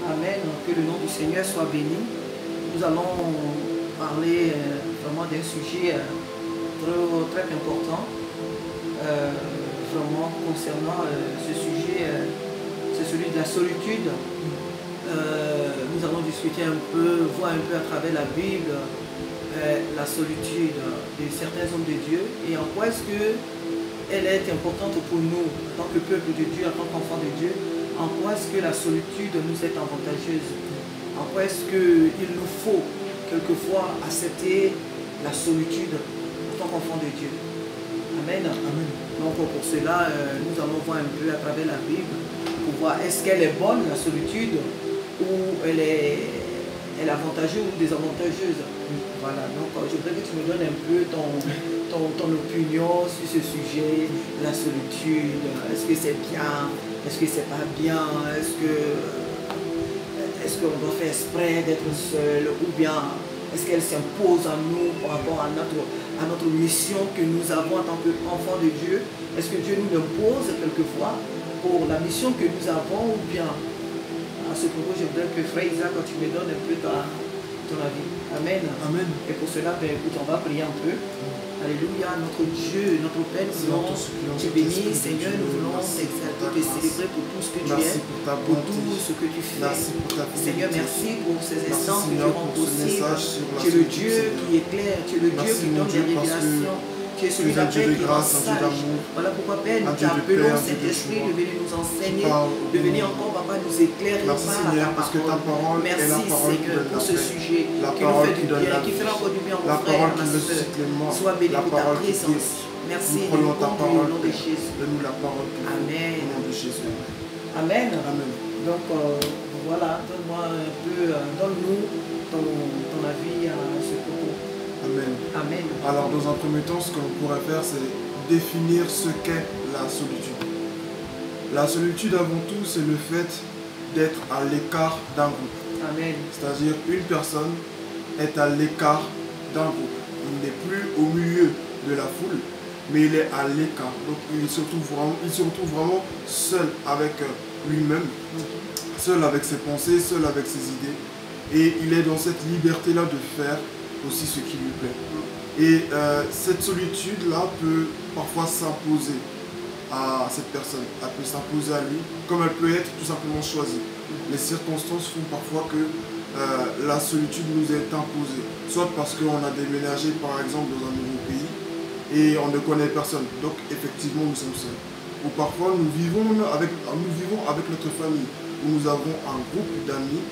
Amen. Que le nom du Seigneur soit béni. Nous allons parler vraiment d'un sujet très important, vraiment concernant ce sujet, c'est celui de la solitude. Nous allons discuter un peu, voir un peu à travers la Bible, la solitude de certains hommes de Dieu et en quoi est-ce qu'elle est importante pour nous, en tant que peuple de Dieu, en tant qu'enfant de Dieu. En quoi est-ce que la solitude nous est avantageuse? En quoi est-ce qu'il nous faut quelquefois accepter la solitude en tant qu'enfant de Dieu? Amen. Amen. Donc pour cela, nous allons voir un peu à travers la Bible pour voir est-ce qu'elle est bonne, la solitude, ou elle est avantageuse ou désavantageuse. Voilà, donc je voudrais que tu me donnes un peu ton opinion sur ce sujet, la solitude. Est-ce que c'est bien? Est-ce que c'est pas bien? Est-ce qu'on doit faire exprès d'être seul? Ou bien est-ce qu'elle s'impose à nous par rapport à notre mission que nous avons en tant qu'enfants de Dieu? Est-ce que Dieu nous impose quelquefois pour la mission que nous avons? Ou bien, à ce propos, je voudrais que Frère Isaac, quand tu me donnes un peu ton avis. Amen. Amen. Et pour cela, écoute, on va prier un peu. Alléluia, notre Dieu, notre Père, nous voulons te bénir, Seigneur, nous voulons t'exalter, te célébrer pour tout ce que tu es, pour tout ce que tu fais. Seigneur, merci pour ces instants que tu rends possible. Tu es le Dieu qui éclaire, tu es le Dieu qui donne des révélations. Tu es celui d'appel qui rend sage. Voilà pourquoi, Père, nous t'appelons, Saint-Esprit, de venir nous enseigner, de venir encore, Papa, nous éclairer par ta parole. Merci, Seigneur, pour ce sujet qui nous fait du bien, qui fait encore du bien aux frères, à ma soeur. Sois béni pour ta présence. Merci, au nom de Jésus. Amen. Amen. Donc, voilà, donne-moi un peu, donne-nous ton avis à ce propos. Amen. Amen. Alors, dans un premier temps, ce que l'on pourrait faire, c'est définir ce qu'est la solitude. La solitude, avant tout, c'est le fait d'être à l'écart d'un groupe. Amen. C'est-à-dire, une personne est à l'écart d'un groupe. Il n'est plus au milieu de la foule, mais il est à l'écart. Donc, il se retrouve vraiment seul avec lui-même, seul avec ses pensées, seul avec ses idées. Et il est dans cette liberté-là de faire aussi ce qui lui plaît. Et cette solitude-là peut parfois s'imposer à cette personne. Elle peut s'imposer à lui, comme elle peut être tout simplement choisie. Les circonstances font parfois que la solitude nous est imposée. Soit parce qu'on a déménagé par exemple dans un nouveau pays et on ne connaît personne. Donc effectivement nous sommes seuls. Ou parfois nous vivons avec notre famille, où nous avons un groupe d'amis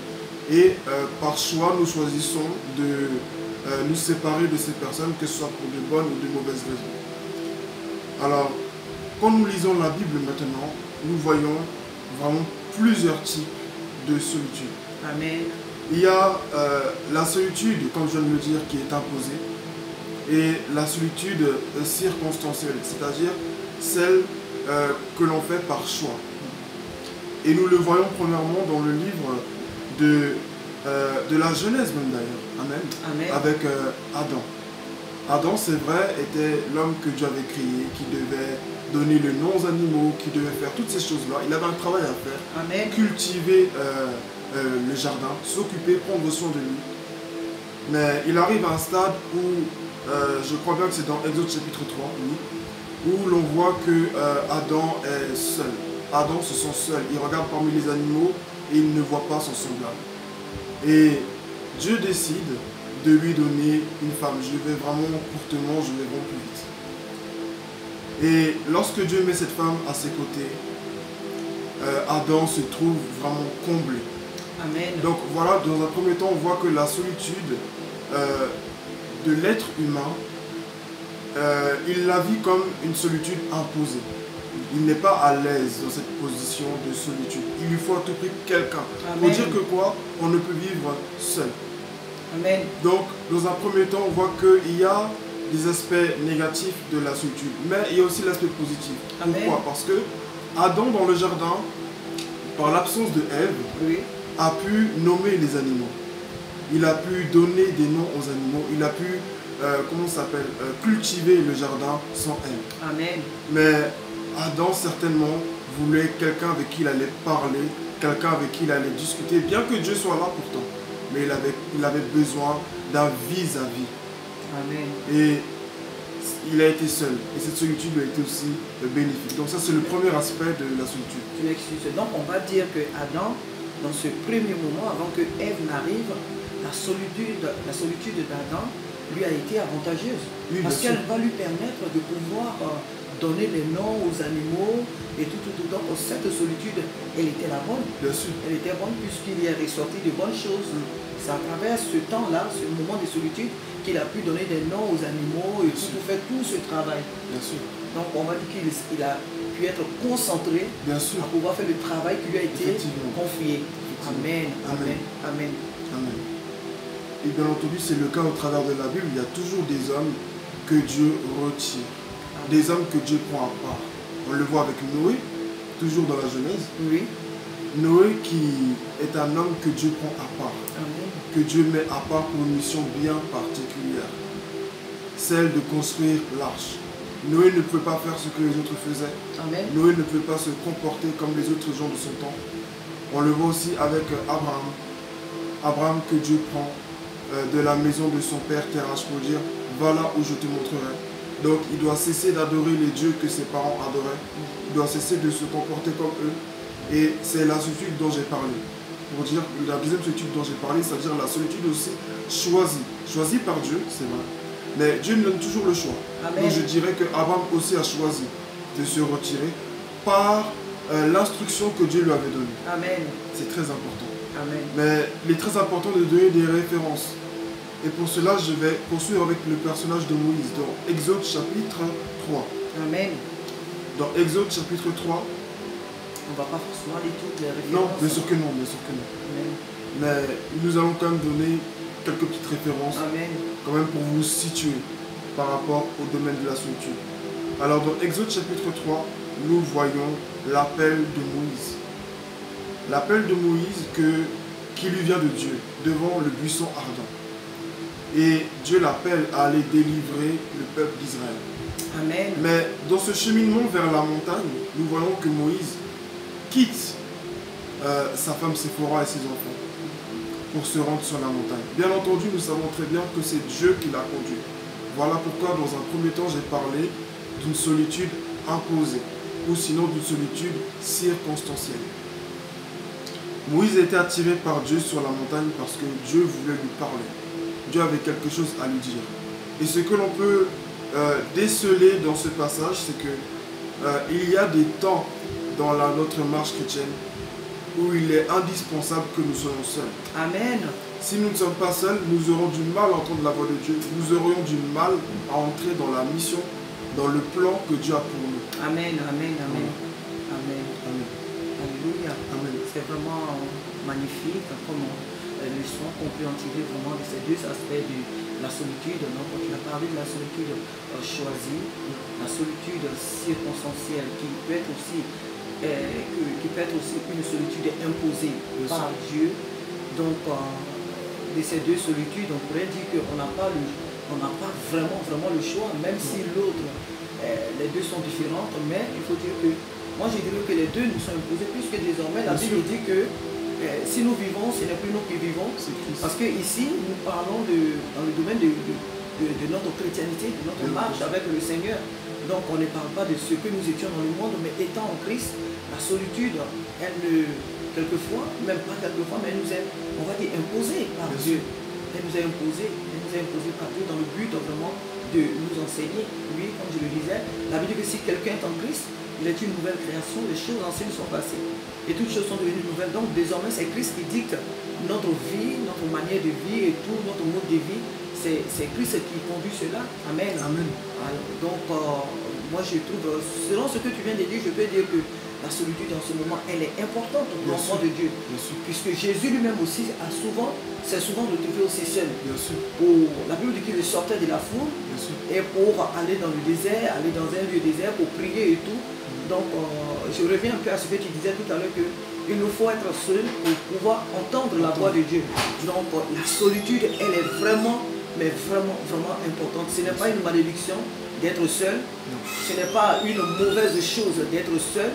et par choix nous choisissons de nous séparer de ces personnes, que ce soit pour de bonnes ou de mauvaises raisons. Alors, quand nous lisons la Bible maintenant, nous voyons vraiment plusieurs types de solitude. Amen. Il y a la solitude, comme je viens de le dire, qui est imposée, et la solitude circonstancielle, c'est-à-dire celle que l'on fait par choix. Et nous le voyons premièrement dans le livre de la Genèse même d'ailleurs, Amen. Amen. Avec Adam. Adam, c'est vrai, était l'homme que Dieu avait créé, qui devait donner le nom aux animaux, qui devait faire toutes ces choses-là. Il avait un travail à faire, Amen. Cultiver le jardin, s'occuper, prendre soin de lui. Mais il arrive à un stade où, je crois bien que c'est dans Exode chapitre 3, oui, où l'on voit que Adam est seul. Adam se sent seul, il regarde parmi les animaux et il ne voit pas son semblable. Et Dieu décide de lui donner une femme. Je vais vraiment courtement, je vais vraiment plus vite. Et lorsque Dieu met cette femme à ses côtés, Adam se trouve vraiment comblé. Amen. Donc voilà, dans un premier temps, on voit que la solitude de l'être humain, il la vit comme une solitude imposée. Il n'est pas à l'aise dans cette position de solitude. Il lui faut à tout prix quelqu'un. Pour dire que quoi? On ne peut vivre seul. Amen. Donc, dans un premier temps, on voit qu'il y a des aspects négatifs de la solitude. Mais il y a aussi l'aspect positif. Amen. Pourquoi? Parce que Adam, dans le jardin, par l'absence de Ève, oui, a pu nommer les animaux. Il a pu donner des noms aux animaux. Il a pu, cultiver le jardin sans elle. Amen. Mais Adam certainement voulait quelqu'un avec qui il allait parler, quelqu'un avec qui il allait discuter, bien que Dieu soit là pourtant. Mais il avait besoin d'un vis-à-vis. Amen. Et il a été seul. Et cette solitude lui a été aussi bénéfique. Donc ça, c'est le premier aspect de la solitude. Tu m'excuses. Donc on va dire que Adam, dans ce premier moment, avant que Ève n'arrive, la solitude d'Adam lui a été avantageuse. Oui, parce qu'elle va lui permettre de pouvoir donner les noms aux animaux et tout. Donc cette solitude, elle était la bonne. Bien sûr. Elle était bonne puisqu'il y est ressorti de bonnes choses. C'est à travers ce temps-là, ce moment de solitude, qu'il a pu donner des noms aux animaux et tout, pour faire tout ce travail. Bien sûr. Donc on va dire qu'il a pu être concentré Bien sûr. à pouvoir faire le travail qui lui a été confié. Amen. Amen. Amen. Amen. Et bien entendu, c'est le cas au travers de la Bible. Il y a toujours des hommes que Dieu retire. Amen. Des hommes que Dieu prend à part. On le voit avec Noé, toujours dans la Genèse. Oui. Noé qui est un homme que Dieu prend à part. Amen. Que Dieu met à part pour une mission bien particulière. Celle de construire l'arche. Noé ne pouvait pas faire ce que les autres faisaient. Amen. Noé ne pouvait pas se comporter comme les autres gens de son temps. On le voit aussi avec Abraham. Abraham que Dieu prend de la maison de son père Terach pour dire va là où je te montrerai. Donc il doit cesser d'adorer les dieux que ses parents adoraient. Il doit cesser de se comporter comme eux. Et c'est la solitude dont j'ai parlé. Pour dire la deuxième solitude dont j'ai parlé, c'est-à-dire la solitude aussi choisie. Choisie par Dieu, c'est vrai. Mais Dieu nous donne toujours le choix. Amen. Donc je dirais que Abraham aussi a choisi de se retirer par l'instruction que Dieu lui avait donnée. Amen. C'est très important. Amen. Mais il est très important de donner des références. Et pour cela, je vais poursuivre avec le personnage de Moïse dans Exode chapitre 3. Amen. Dans Exode chapitre 3. On ne va pas forcément aller toutes les références. Non, bien sûr que non, bien sûr que non. Amen. Mais nous allons quand même donner quelques petites références. Amen. Quand même pour vous situer par rapport au domaine de la solitude. Alors dans Exode chapitre 3, nous voyons l'appel de Moïse. L'appel de Moïse qui lui vient de Dieu, devant le buisson ardent. Et Dieu l'appelle à aller délivrer le peuple d'Israël. Amen. Mais dans ce cheminement vers la montagne, nous voyons que Moïse quitte sa femme Séphora et ses enfants pour se rendre sur la montagne. Bien entendu, nous savons très bien que c'est Dieu qui l'a conduit. Voilà pourquoi dans un premier temps, j'ai parlé d'une solitude imposée, ou sinon d'une solitude circonstancielle. Moïse a été attiré par Dieu sur la montagne parce que Dieu voulait lui parler. Dieu avait quelque chose à lui dire. Et ce que l'on peut déceler dans ce passage, c'est que il y a des temps dans notre marche chrétienne où il est indispensable que nous soyons seuls. Amen. Si nous ne sommes pas seuls, nous aurons du mal à entendre la voix de Dieu. Nous aurions du mal à entrer dans la mission, dans le plan que Dieu a pour nous. Amen, amen, amen. Amen. Amen. Alléluia. Amen. C'est vraiment magnifique comme leçon qu'on peut en tirer vraiment de ces deux aspects de la solitude. Donc, tu as parlé de la solitude choisie, la solitude circonstancielle qui peut être aussi une solitude imposée par Dieu. Donc, de ces deux solitudes, on pourrait dire qu'on n'a pas vraiment le choix, même si l'autre, les deux sont différentes, mais il faut dire que, moi je dirais que les deux nous sont imposés, puisque désormais la Bible dit que si nous vivons, ce n'est plus nous qui vivons, parce que ici nous parlons dans le domaine de notre chrétienté, de notre marche avec le Seigneur. Donc on ne parle pas de ce que nous étions dans le monde, mais étant en Christ, la solitude, elle ne, quelquefois, même pas quelquefois, mais elle nous est, on va dire, imposée par Dieu. Elle nous est imposée par Dieu dans le but vraiment de nous enseigner. Lui, comme je le disais, la Bible dit que si quelqu'un est en Christ, il est une nouvelle création, les choses anciennes sont passées. Et toutes choses sont devenues nouvelles. Donc désormais, c'est Christ qui dicte notre vie, notre manière de vie et tout notre mode de vie. C'est Christ qui conduit cela. Amen. Amen. Alors, donc, moi je trouve, selon ce que tu viens de dire, je peux dire que la solitude en ce moment, elle est importante pour l'enfant de Dieu. Puisque Jésus lui-même aussi s'est souvent retrouvé aussi seul. La Bible dit qu'il sortait de la foule et pour aller dans le désert, aller dans un lieu désert pour prier et tout. Donc, je reviens un peu à ce que tu disais tout à l'heure, qu'il nous faut être seul pour pouvoir entendre la voix de Dieu. Donc, la solitude, elle est vraiment, mais vraiment, vraiment importante. Ce n'est pas une malédiction d'être seul. Ce n'est pas une mauvaise chose d'être seul.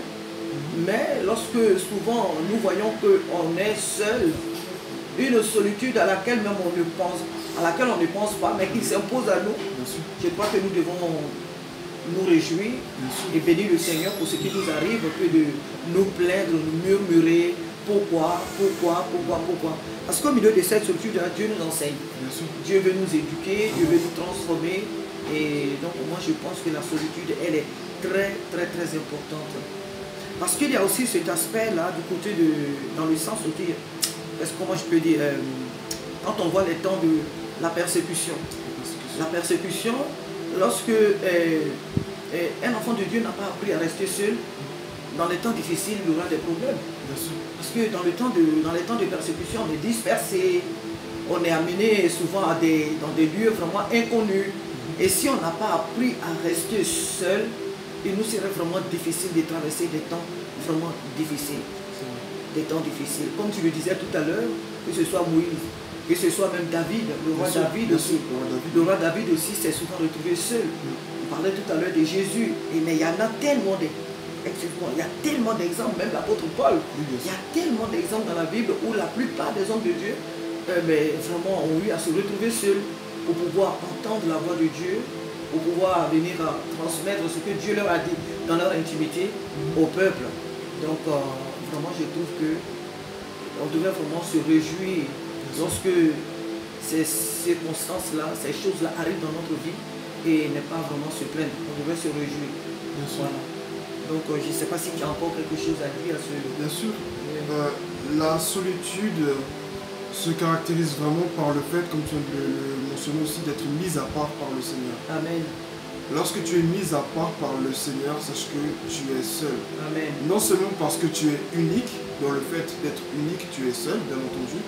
Mais lorsque souvent nous voyons qu'on est seul, une solitude à laquelle même on ne pense pas, mais qui s'impose à nous, je crois que nous devons nous réjouir et bénir le Seigneur pour ce qui nous arrive, que de nous plaindre, nous murmurer. Pourquoi? Parce qu'au milieu de cette solitude, Dieu nous enseigne. Dieu veut nous éduquer, Dieu veut nous transformer. Et donc moi je pense que la solitude, elle est très importante. Parce qu'il y a aussi cet aspect-là du côté dans le sens où, comment je peux dire, quand on voit les temps de la persécution. La persécution, lorsque un enfant de Dieu n'a pas appris à rester seul, dans les temps difficiles, il y aura des problèmes. Parce que dans les temps de persécution, on est dispersé, on est amené souvent dans des lieux vraiment inconnus. Et si on n'a pas appris à rester seul, il nous serait vraiment difficile de traverser des temps vraiment difficiles. Des temps difficiles. Comme tu le disais tout à l'heure, que ce soit Moïse, que ce soit même David, le roi David aussi. Le roi David aussi s'est souvent retrouvé seul. On parlait tout à l'heure de Jésus, mais il y en a tellement il y a tellement d'exemples, même l'apôtre Paul, il y a tellement d'exemples dans la Bible où la plupart des hommes de Dieu vraiment ont eu à se retrouver seuls pour pouvoir entendre la voix de Dieu, pour pouvoir venir transmettre ce que Dieu leur a dit dans leur intimité au peuple. Donc vraiment je trouve que on devrait vraiment se réjouir lorsque ces circonstances-là, ces choses-là arrivent dans notre vie et ne pas vraiment se plaindre. On devrait se réjouir. Voilà. Donc je ne sais pas si tu as encore quelque chose à dire à ce... Bien sûr. La solitude se caractérise vraiment par le fait, comme tu viens de le mentionner aussi, d'être mise à part par le Seigneur. Amen. Lorsque tu es mise à part par le Seigneur, sache que tu es seul. Amen. Non seulement parce que tu es unique, dans le fait d'être unique, tu es seul, bien entendu.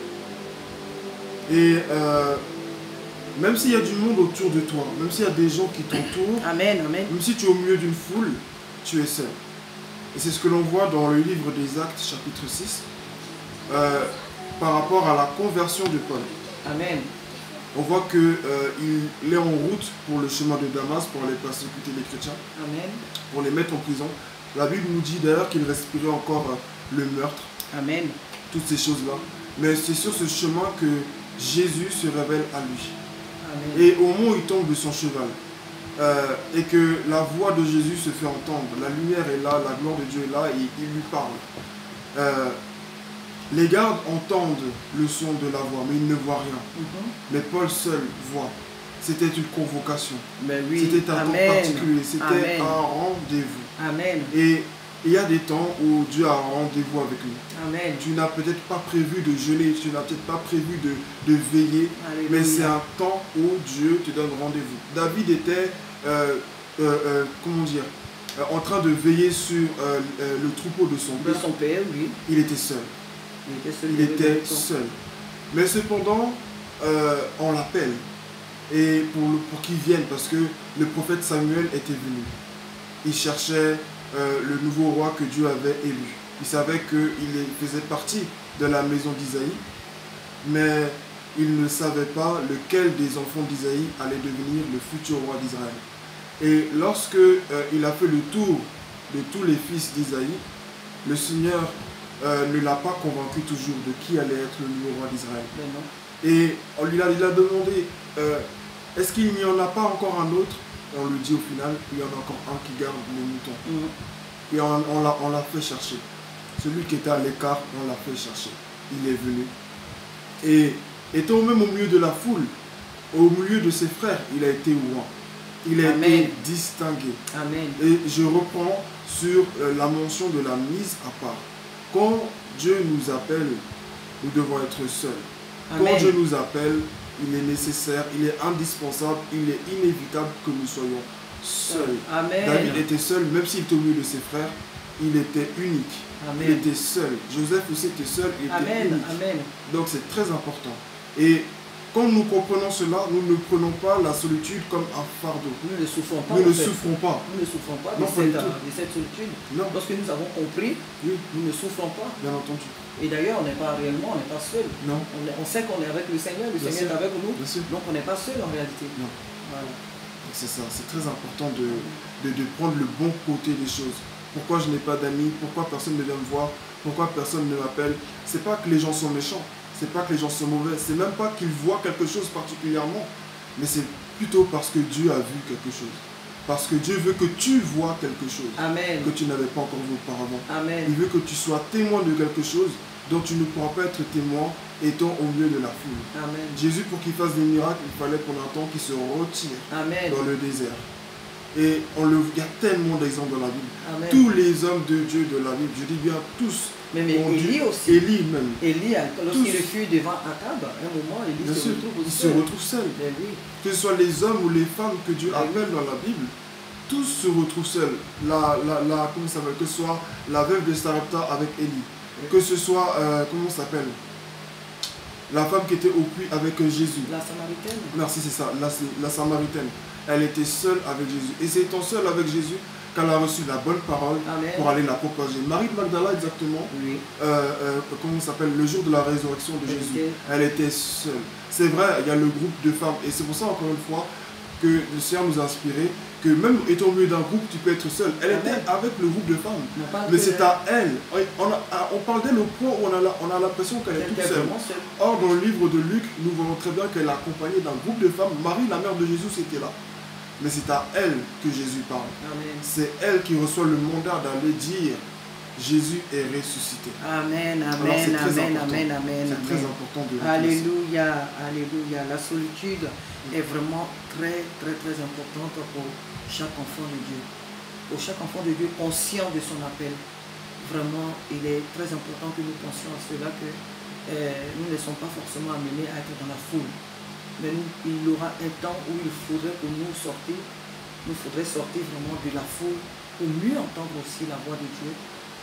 Et même s'il y a du monde autour de toi, même s'il y a des gens qui t'entourent, Amen, amen. Même si tu es au milieu d'une foule, tu es seul. Et c'est ce que l'on voit dans le livre des Actes, chapitre 6, par rapport à la conversion de Paul. Amen. On voit qu'il est en route pour le chemin de Damas, pour aller persécuter les chrétiens, Amen. pour les mettre en prison. La Bible nous dit d'ailleurs qu'il respirait encore le meurtre, Amen. toutes ces choses-là. Mais c'est sur ce chemin que Jésus se révèle à lui. Amen. Et au moment où il tombe de son cheval, et que la voix de Jésus se fait entendre, la lumière est là, la gloire de Dieu est là, et il lui parle. Les gardes entendent le son de la voix, mais ils ne voient rien. Mais Paul seul voit. C'était une convocation. Oui. C'était un temps particulier, c'était un rendez-vous. Amen. Et il y a des temps où Dieu a un rendez-vous avec nous. Amen. Tu n'as peut-être pas prévu de jeûner, tu n'as peut-être pas prévu de veiller, Alléluia. mais c'est un temps où Dieu te donne rendez-vous. David était, en train de veiller sur le troupeau de son père. De son père, oui. Il était seul. Il était seul. Mais cependant, on l'appelle et pour qu'il vienne, parce que le prophète Samuel était venu. Il cherchait le nouveau roi que Dieu avait élu. Il savait qu'il faisait partie de la maison d'Isaïe, mais il ne savait pas lequel des enfants d'Isaïe allait devenir le futur roi d'Israël. Et lorsque il a fait le tour de tous les fils d'Isaïe, le Seigneur ne l'a pas convaincu toujours de qui allait être le nouveau roi d'Israël. Et on lui a demandé, est-ce qu'il n'y en a pas encore un autre? Et on lui dit au final, il y en a encore un qui garde les moutons. Et on l'a fait chercher. Celui qui était à l'écart, on l'a fait chercher. Il est venu. Et étant même au milieu de la foule, au milieu de ses frères, il a été oint. Il a été distingué. Amen. Et je reprends sur la mention de la mise à part. Quand Dieu nous appelle, nous devons être seuls. Amen. Quand Dieu nous appelle, il est nécessaire, il est indispensable, il est inévitable que nous soyons seuls. Amen. David était seul, même s'il était au milieu de ses frères, il était unique. Amen. Il était seul. Joseph aussi était seul, il était unique. Amen. Donc c'est très important. Et quand nous comprenons cela, nous ne prenons pas la solitude comme un fardeau. Nous ne souffrons pas. Nous ne souffrons pas. Nous ne souffrons pas Non, de cette solitude. Non. Lorsque nous avons compris, Oui. nous ne souffrons pas. Bien entendu. Et d'ailleurs, on n'est pas réellement, on n'est pas seul. Non. On sait qu'on est avec le Seigneur Bien est sûr. avec nous. Bien sûr. Donc on n'est pas seul en réalité. Non. Voilà. C'est ça, c'est très important de prendre le bon côté des choses. pourquoi je n'ai pas d'amis, pourquoi personne ne vient me voir, pourquoi personne ne m'appelle. C'est pas que les gens sont méchants, c'est pas que les gens sont mauvais, c'est même pas qu'ils voient quelque chose particulièrement, mais c'est plutôt parce que Dieu a vu quelque chose. Parce que Dieu veut que tu vois quelque chose. Amen. Que tu n'avais pas encore vu auparavant. Amen. Il veut que tu sois témoin de quelque chose dont tu ne pourras pas être témoin étant au milieu de la foule. Amen. Jésus, pour qu'il fasse des miracles, il fallait pour un temps qu'il se retire Amen. dans le désert. Et il y a tellement d'exemples dans la Bible. Amen. Tous les hommes de Dieu de la Bible, je dis bien tous. Mais Élie aussi. Élie même. Élie, lorsqu'il fut devant Akab, à un moment, Élie se retrouve seul. Il se retrouve seul. Que ce soit les hommes ou les femmes que Dieu appelle dans la Bible, tous se retrouvent seuls. Comment ça s'appelle? Que ce soit la veuve de Sarepta avec Élie. Que ce soit, comment ça s'appelle? La femme qui était au puits avec Jésus. La Samaritaine. Merci, c'est ça, la Samaritaine. Elle était seule avec Jésus. Et c'est étant seule avec Jésus qu'elle a reçu la bonne parole. Amen. Pour aller la propager. Marie de Magdala, exactement, oui. Comment ça s'appelle? Le jour de la résurrection de Jésus. Elle était seule. C'est vrai, il y a le groupe de femmes. Et c'est pour ça, encore une fois, que le Seigneur nous a inspiré, que même étant au milieu d'un groupe, tu peux être seul. Elle était avec le groupe de femmes. Mais c'est à elle. On parle d'elle au point où on a l'impression qu'elle est toute seule. Or, dans le livre de Luc, nous voyons très bien qu'elle est accompagnée d'un groupe de femmes. Marie, la mère de Jésus, c'était là. Mais c'est à elle que Jésus parle. C'est elle qui reçoit le mandat d'aller dire Jésus est ressuscité. Amen, amen, amen, amen, amen. C'est très important de le dire. Alléluia, alléluia. La solitude est vraiment très, très, très importante pour chaque enfant de Dieu. Pour chaque enfant de Dieu conscient de son appel. Vraiment, il est très important que nous pensions à cela, que nous ne sommes pas forcément amenés à être dans la foule. Mais il y aura un temps où il faudrait que nous sortions. Nous faudrait sortir vraiment de la foule pour mieux entendre aussi la voix de Dieu,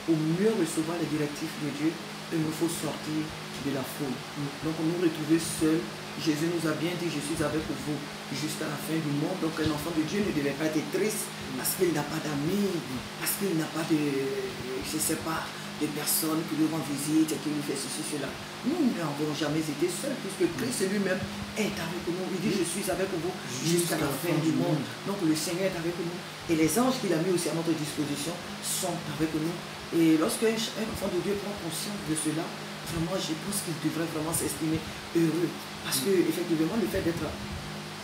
pour mieux recevoir les directives de Dieu. Il nous faut sortir de la foule. Donc nous retrouver seuls. Jésus nous a bien dit, je suis avec vous jusqu'à la fin du monde. Donc un enfant de Dieu ne devait pas être triste parce qu'il n'a pas d'amis, parce qu'il n'a pas de, je ne sais pas, de personnes qui lui rendent visite et qui lui fait ceci, cela. Nous n'avons jamais été seuls puisque Christ lui-même est avec nous. Il dit, je suis avec vous jusqu'à la fin du monde. Donc le Seigneur est avec nous. Et les anges qu'il a mis aussi à notre disposition sont avec nous. Et lorsque un enfant de Dieu prend conscience de cela, vraiment, je pense qu'il devrait vraiment s'estimer heureux. Parce que, effectivement, le fait d'être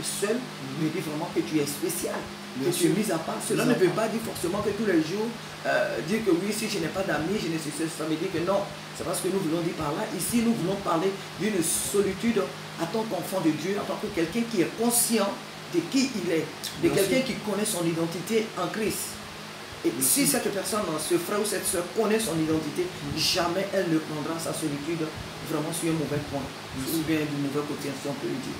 seul me dit vraiment que tu es spécial, que tu es mis à part. Cela ne veut pas dire forcément que tous les jours, dire que oui, si je n'ai pas d'amis, je ne sais pas. Ça veut dire que non. C'est pas ce que nous voulons dire par là. Ici, nous voulons parler d'une solitude en tant qu'enfant de Dieu, en tant que quelqu'un qui est conscient de qui il est, de quelqu'un qui connaît son identité en Christ. Et si cette personne, ce frère ou cette soeur connaît son identité, jamais elle ne prendra sa solitude vraiment sur un mauvais point, ou bien du mauvais côté, si on peut le dire.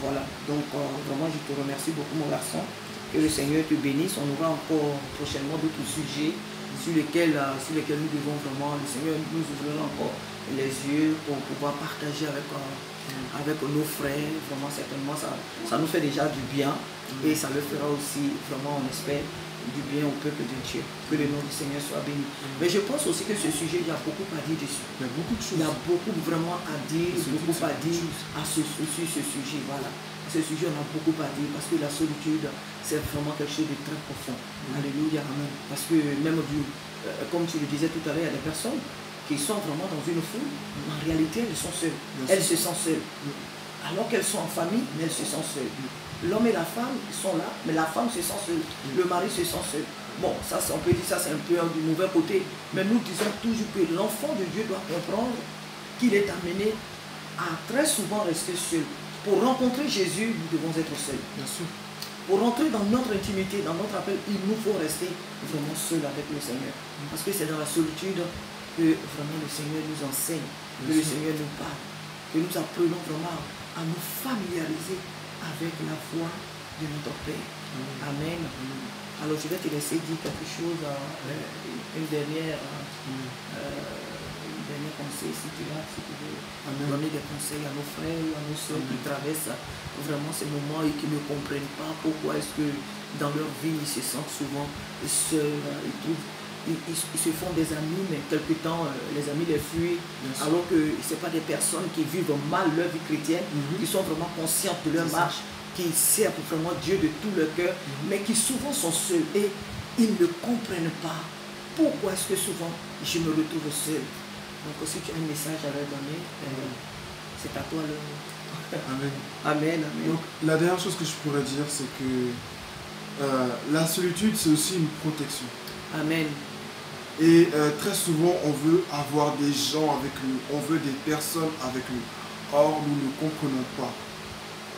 Voilà, donc vraiment je te remercie beaucoup mon garçon, que le Seigneur te bénisse. On aura encore prochainement d'autres sujets sur lesquels nous devons vraiment, le Seigneur nous ouvrira encore les yeux pour pouvoir partager avec nos frères. Vraiment certainement ça nous fait déjà du bien et ça le fera aussi vraiment, on espère, du bien au peuple de Dieu. Que le nom du Seigneur soit béni. Mais je pense aussi que ce sujet, il y a beaucoup à dire dessus. Il y a beaucoup de choses. Il y a beaucoup vraiment à dire, beaucoup à dire sur ce sujet. Voilà. Ce sujet, on a beaucoup à dire parce que la solitude, c'est vraiment quelque chose de très profond. Alléluia, amen. Parce que même comme tu le disais tout à l'heure, il y a des personnes qui sont vraiment dans une foule, mais en réalité, elles sont seules. Elles se sentent seules. Alors qu'elles sont en famille, mais elles se sentent seules. L'homme et la femme sont là, mais la femme se sent seule. Le mari se sent seul. Bon, ça, on peut dire ça, c'est un peu du mauvais côté. Mais nous disons toujours que l'enfant de Dieu doit comprendre qu'il est amené à très souvent rester seul. Pour rencontrer Jésus, nous devons être seuls. Bien sûr. Pour rentrer dans notre intimité, dans notre appel, il nous faut rester vraiment seuls avec le Seigneur. Parce que c'est dans la solitude que vraiment le Seigneur nous enseigne, que le Seigneur nous parle, que nous apprenons vraiment à nous familiariser avec la voix de notre Père. Amen. Alors je vais te laisser dire quelque chose, une dernière conseil, si tu veux donner des conseils à nos frères ou à nos soeurs qui traversent vraiment ces moments et qui ne comprennent pas pourquoi est-ce que dans leur vie ils se sentent souvent seuls, ils se font des amis, mais quelque temps les amis les fuient, alors que ce n'est pas des personnes qui vivent mal leur vie chrétienne, qui sont vraiment conscientes de leur marche, qui servent vraiment Dieu de tout leur cœur, mais qui souvent sont seuls et ils ne comprennent pas pourquoi est-ce que souvent je me retrouve seul? Donc si tu as un message à leur donner, c'est à toi le... Amen. Amen, amen. Donc la dernière chose que je pourrais dire, c'est que la solitude, c'est aussi une protection. Amen. Et très souvent, on veut avoir des gens avec nous, on veut des personnes avec nous. Or, nous ne comprenons pas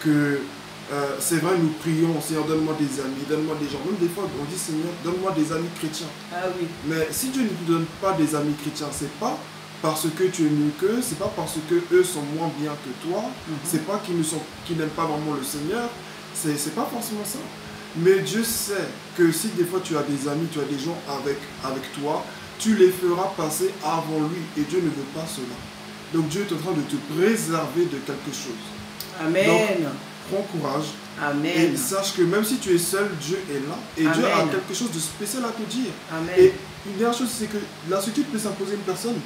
que c'est vrai, nous prions, Seigneur, donne-moi des amis, donne-moi des gens. Même des fois, on dit, Seigneur, donne-moi des amis chrétiens. Ah oui. Mais si Dieu ne te donne pas des amis chrétiens, c'est pas parce que tu es mieux qu'eux, c'est pas parce que eux sont moins bien que toi, c'est pas qu'ils n'aiment pas vraiment le Seigneur, c'est pas forcément ça. Mais Dieu sait que si des fois tu as des amis, tu as des gens avec toi, tu les feras passer avant lui et Dieu ne veut pas cela. Donc Dieu est en train de te préserver de quelque chose. Amen. Donc, prends courage. Amen. Et sache que même si tu es seul, Dieu est là. Et Amen. Dieu a quelque chose de spécial à te dire. Amen. Et une dernière chose, c'est que la solitude peut s'imposer à une personne.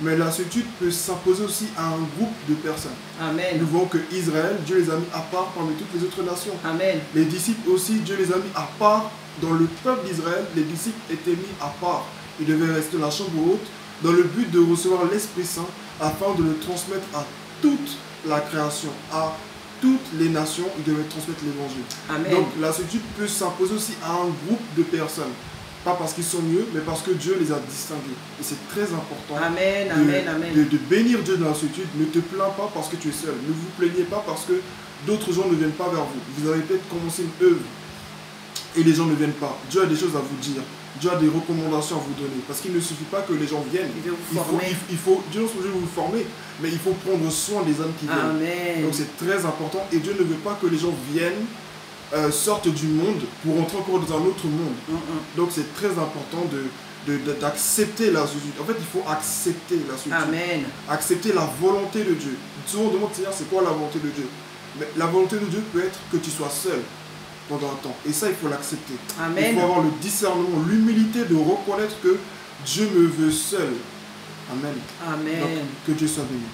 Mais la solitude peut s'imposer aussi à un groupe de personnes. Amen. Nous voyons que Israël, Dieu les a mis à part parmi toutes les autres nations. Amen. Les disciples aussi, Dieu les a mis à part. Dans le peuple d'Israël, les disciples étaient mis à part. Ils devaient rester dans la chambre haute dans le but de recevoir l'Esprit Saint afin de le transmettre à toute la création, à toutes les nations. Ils devaient transmettre l'évangile. Donc la solitude peut s'imposer aussi à un groupe de personnes. Pas parce qu'ils sont mieux, mais parce que Dieu les a distingués. Et c'est très important de bénir Dieu dans la solitude. Ne te plains pas parce que tu es seul. Ne vous plaignez pas parce que d'autres gens ne viennent pas vers vous. Vous avez peut-être commencé une œuvre et les gens ne viennent pas. Dieu a des choses à vous dire. Dieu a des recommandations à vous donner. Parce qu'il ne suffit pas que les gens viennent. Dieu non seulement vous former, mais il faut prendre soin des âmes qui viennent. Amen. Donc c'est très important. Et Dieu ne veut pas que les gens viennent, sortent du monde pour entrer encore dans un autre monde. Donc c'est très important d'accepter la solitude. En fait, il faut accepter la solitude. Amen. Accepter la volonté de Dieu. Souvent on demande, Seigneur, c'est quoi la volonté de Dieu? Mais la volonté de Dieu peut être que tu sois seul pendant un temps. Et ça, il faut l'accepter. Il faut avoir le discernement, l'humilité de reconnaître que Dieu me veut seul. Amen. Amen. Donc, que Dieu soit béni.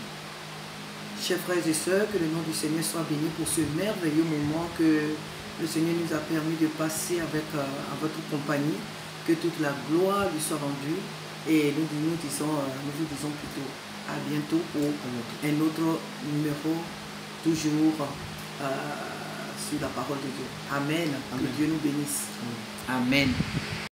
Chers frères et sœurs, que le nom du Seigneur soit béni pour ce merveilleux moment que le Seigneur nous a permis de passer avec à votre compagnie. Que toute la gloire lui soit rendue. Et nous vous disons plutôt à bientôt pour un autre numéro, toujours sur la parole de Dieu. Amen. Que Dieu nous bénisse. Amen.